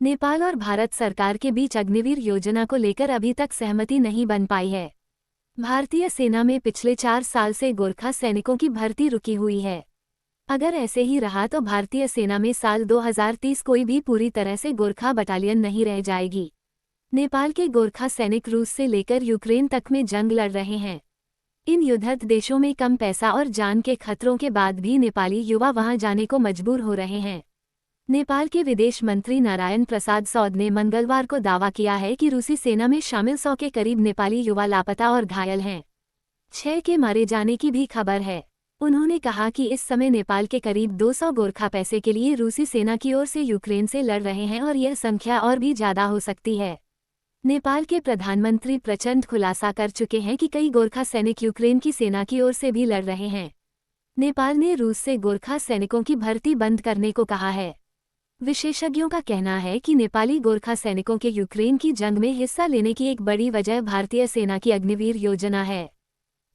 नेपाल और भारत सरकार के बीच अग्निवीर योजना को लेकर अभी तक सहमति नहीं बन पाई है। भारतीय सेना में पिछले 4 साल से गोरखा सैनिकों की भर्ती रुकी हुई है। अगर ऐसे ही रहा तो भारतीय सेना में साल 2030 कोई भी पूरी तरह से गोरखा बटालियन नहीं रह जाएगी। नेपाल के गोरखा सैनिक रूस से लेकर यूक्रेन तक में जंग लड़ रहे हैं। इन युद्धरत देशों में कम पैसा और जान के खतरों के बाद भी नेपाली युवा वहां जाने को मजबूर हो रहे हैं। नेपाल के विदेश मंत्री नारायण प्रसाद सौद ने मंगलवार को दावा किया है कि रूसी सेना में शामिल 100 के करीब नेपाली युवा लापता और घायल हैं। 6 के मारे जाने की भी खबर है। उन्होंने कहा कि इस समय नेपाल के करीब 200 गोरखा पैसे के लिए रूसी सेना की ओर से यूक्रेन से लड़ रहे हैं और यह संख्या और भी ज्यादा हो सकती है। नेपाल के प्रधानमंत्री प्रचंड खुलासा कर चुके हैं कि कई गोरखा सैनिक यूक्रेन की सेना की ओर से भी लड़ रहे हैं। नेपाल ने रूस से गोरखा सैनिकों की भर्ती बंद करने को कहा है। विशेषज्ञों का कहना है कि नेपाली गोरखा सैनिकों के यूक्रेन की जंग में हिस्सा लेने की एक बड़ी वजह भारतीय सेना की अग्निवीर योजना है।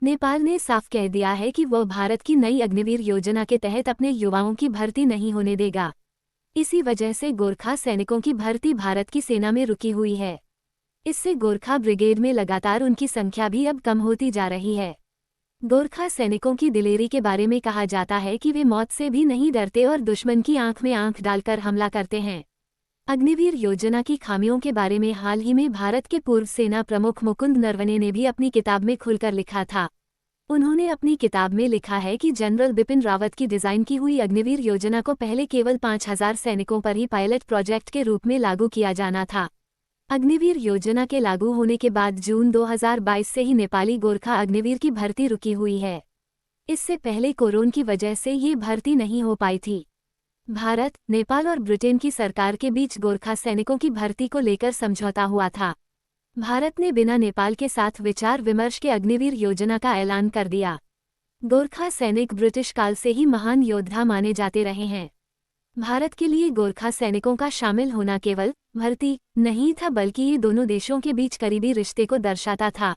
नेपाल ने साफ कह दिया है कि वह भारत की नई अग्निवीर योजना के तहत अपने युवाओं की भर्ती नहीं होने देगा। इसी वजह से गोरखा सैनिकों की भर्ती भारत की सेना में रुकी हुई है। इससे गोरखा ब्रिगेड में लगातार उनकी संख्या भी अब कम होती जा रही है। गोरखा सैनिकों की दिलेरी के बारे में कहा जाता है कि वे मौत से भी नहीं डरते और दुश्मन की आंख में आंख डालकर हमला करते हैं। अग्निवीर योजना की खामियों के बारे में हाल ही में भारत के पूर्व सेना प्रमुख मुकुंद नरवणे ने भी अपनी किताब में खुलकर लिखा था। उन्होंने अपनी किताब में लिखा है कि जनरल बिपिन रावत की डिजाइन की हुई अग्निवीर योजना को पहले केवल 5000 सैनिकों पर ही पायलट प्रोजेक्ट के रूप में लागू किया जाना था। अग्निवीर योजना के लागू होने के बाद जून 2022 से ही नेपाली गोरखा अग्निवीर की भर्ती रुकी हुई है। इससे पहले कोरोना की वजह से ये भर्ती नहीं हो पाई थी। भारत, नेपाल और ब्रिटेन की सरकार के बीच गोरखा सैनिकों की भर्ती को लेकर समझौता हुआ था। भारत ने बिना नेपाल के साथ विचार विमर्श के अग्निवीर योजना का ऐलान कर दिया। गोरखा सैनिक ब्रिटिश काल से ही महान योद्धा माने जाते रहे हैं। भारत के लिए गोरखा सैनिकों का शामिल होना केवल भर्ती नहीं था, बल्कि ये दोनों देशों के बीच करीबी रिश्ते को दर्शाता था।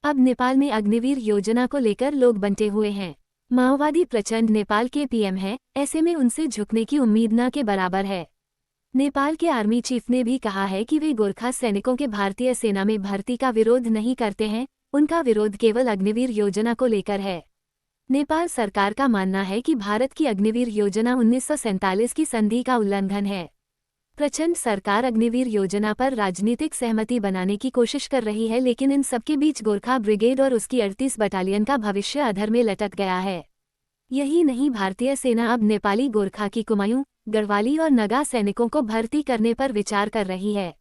अब नेपाल में अग्निवीर योजना को लेकर लोग बंटे हुए हैं। माओवादी प्रचंड नेपाल के पीएम हैं, ऐसे में उनसे झुकने की उम्मीद न के बराबर है। नेपाल के आर्मी चीफ ने भी कहा है कि वे गोरखा सैनिकों के भारतीय सेना में भर्ती का विरोध नहीं करते हैं, उनका विरोध केवल अग्निवीर योजना को लेकर है। नेपाल सरकार का मानना है कि भारत की अग्निवीर योजना 1947 की संधि का उल्लंघन है। प्रचंड सरकार अग्निवीर योजना पर राजनीतिक सहमति बनाने की कोशिश कर रही है, लेकिन इन सबके बीच गोरखा ब्रिगेड और उसकी 38 बटालियन का भविष्य अधर में लटक गया है। यही नहीं, भारतीय सेना अब नेपाली गोरखा की कुमायूं, गढ़वाली और नगा सैनिकों को भर्ती करने पर विचार कर रही है।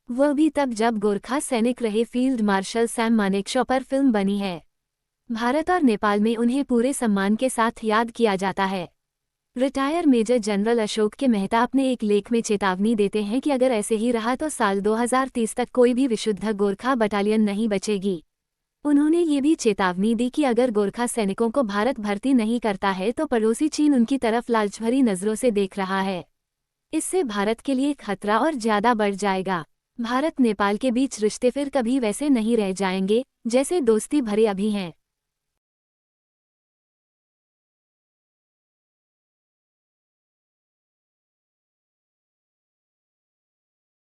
वह भी तब जब गोरखा सैनिक रहे फील्ड मार्शल सैम मानेकशॉ पर फिल्म बनी है। भारत और नेपाल में उन्हें पूरे सम्मान के साथ याद किया जाता है। रिटायर मेजर जनरल अशोक के मेहता अपने एक लेख में चेतावनी देते हैं कि अगर ऐसे ही रहा तो साल 2030 तक कोई भी विशुद्ध गोरखा बटालियन नहीं बचेगी। उन्होंने ये भी चेतावनी दी कि अगर गोरखा सैनिकों को भारत भर्ती नहीं करता है तो पड़ोसी चीन उनकी तरफ लालचभरी नजरों से देख रहा है। इससे भारत के लिए खतरा और ज्यादा बढ़ जाएगा। भारत नेपाल के बीच रिश्ते फिर कभी वैसे नहीं रह जाएंगे जैसे दोस्ती भरे अभी हैं।